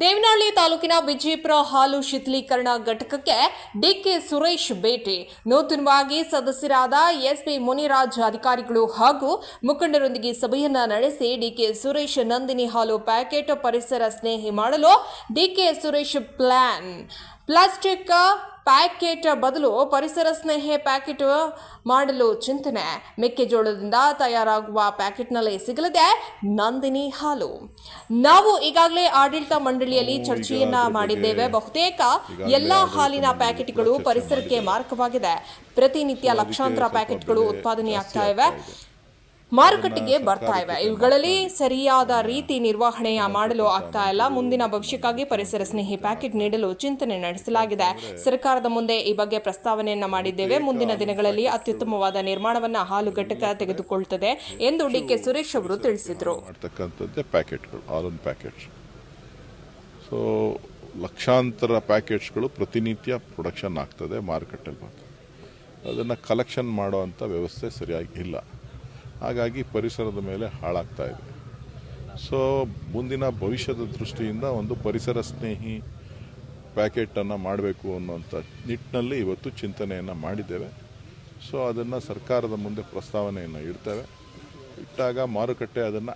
ದೇವನಹಳ್ಳಿ ತಾಲೂಕಿನ ವಿಜಯಪುರ ಹಾಲು ಶೀತಲೀಕರಣ ಘಟಕಕ್ಕೆ ಡಿಕೆ ಸುರೇಶ್ ಭೇಟಿ. ನೂತನವಾಗಿ ಸದಸ್ಯರಾದ ಎಸ್ಪಿ ಮುನಿರಾಜ್ ಅಧಿಕಾರಿಗಳು ಹಾಗೂ ಮುಖಂಡರೊಂದಿಗೆ ಸಭೆಯನ್ನ ನಡೆಸಿ ಡಿಕೆ ಸುರೇಶ್ ನಂದಿನಿ ಹಾಲು ಪ್ಯಾಕೆಟ್ ಪರಿಸರ ಸ್ನೇಹಿ ಮಾಡಲು ಡಿಕೆ ಸುರೇಶ್ ಪ್ಲಾಸ್ಟಿಕ್ ಪ್ಯಾಕೆಟ್ ಬದಲು ಪರಿಸರ ಸ್ನೇಹಿ ಪ್ಯಾಕೆಟ್ ಮಾಡಲು ಚಿಂತನೆ. ಮೆಕ್ಕೆಜೋಳದಿಂದ ತಯಾರಾಗುವ ಪ್ಯಾಕೆಟ್ನಲ್ಲಿ ಸಿಗಲಿದೆ ನಂದಿನಿ ಹಾಲು. ನಾವು ಈಗಾಗಲೇ ಆಡಳಿತ ಮಂಡಳಿಯಲ್ಲಿ ಚರ್ಚೆಯನ್ನ ಮಾಡಿದ್ದೇವೆ. ಬಹುತೇಕ ಎಲ್ಲಾ ಹಾಲಿನ ಪ್ಯಾಕೆಟ್ಗಳು ಪರಿಸರಕ್ಕೆ ಮಾರಕವಾಗಿದೆ. ಪ್ರತಿನಿತ್ಯ ಲಕ್ಷಾಂತರ ಪ್ಯಾಕೆಟ್ಗಳು ಉತ್ಪಾದನೆಯಾಗ್ತಾ ಇವೆ, ಮಾರುಕಟ್ಟೆಗೆ ಬರ್ತಾ ಇವೆ. ಇವುಗಳಲ್ಲಿ ಸರಿಯಾದ ರೀತಿ ನಿರ್ವಹಣೆ ಮಾಡಲು ಆಗ್ತಾ ಇಲ್ಲ. ಮುಂದಿನ ಭವಿಷ್ಯಕ್ಕಾಗಿ ಪರಿಸರ ಸ್ನೇಹಿ ಪ್ಯಾಕೆಟ್ ನೀಡಲು ಚಿಂತನೆ ನಡೆಸಲಾಗಿದೆ. ಸರ್ಕಾರದ ಮುಂದೆ ಈ ಬಗ್ಗೆ ಪ್ರಸ್ತಾವನೆಯನ್ನ ಮಾಡಿದ್ದೇವೆ. ಮುಂದಿನ ದಿನಗಳಲ್ಲಿ ಅತ್ಯುತ್ತಮವಾದ ನಿರ್ಮಾಣವನ್ನ ಹಾಲು ಘಟಕ ತೆಗೆದುಕೊಳ್ಳುತ್ತದೆ ಎಂದು ಡಿಕೆ ಸುರೇಶ್ ಅವರು ತಿಳಿಸಿದರು. ಸೊ ಲಕ್ಷಾಂತರ ಪ್ಯಾಕೆಟ್ಸ್ಗಳು ಪ್ರತಿನಿತ್ಯ ಪ್ರೊಡಕ್ಷನ್ ಆಗ್ತದೆ, ಮಾರುಕಟ್ಟೆಯಲ್ಲಿ ಅದನ್ನು ಕಲೆಕ್ಷನ್ ಮಾಡುವಂಥ ವ್ಯವಸ್ಥೆ ಸರಿಯಾಗಿ ಇಲ್ಲ. ಹಾಗಾಗಿ ಪರಿಸರದ ಮೇಲೆ ಹಾಳಾಗ್ತಾ ಇದೆ. ಸೊ ಮುಂದಿನ ಭವಿಷ್ಯದ ದೃಷ್ಟಿಯಿಂದ ಒಂದು ಪರಿಸರ ಸ್ನೇಹಿ ಪ್ಯಾಕೆಟನ್ನು ಮಾಡಬೇಕು ಅನ್ನುವಂಥ ನಿಟ್ಟಿನಲ್ಲಿ ಇವತ್ತು ಚಿಂತನೆಯನ್ನು ಮಾಡಿದ್ದೇವೆ. ಸೊ ಅದನ್ನು ಸರ್ಕಾರದ ಮುಂದೆ ಪ್ರಸ್ತಾವನೆಯನ್ನು ಇಡ್ತೇವೆ. ಇಟ್ಟಾಗ ಮಾರುಕಟ್ಟೆ ಅದನ್ನು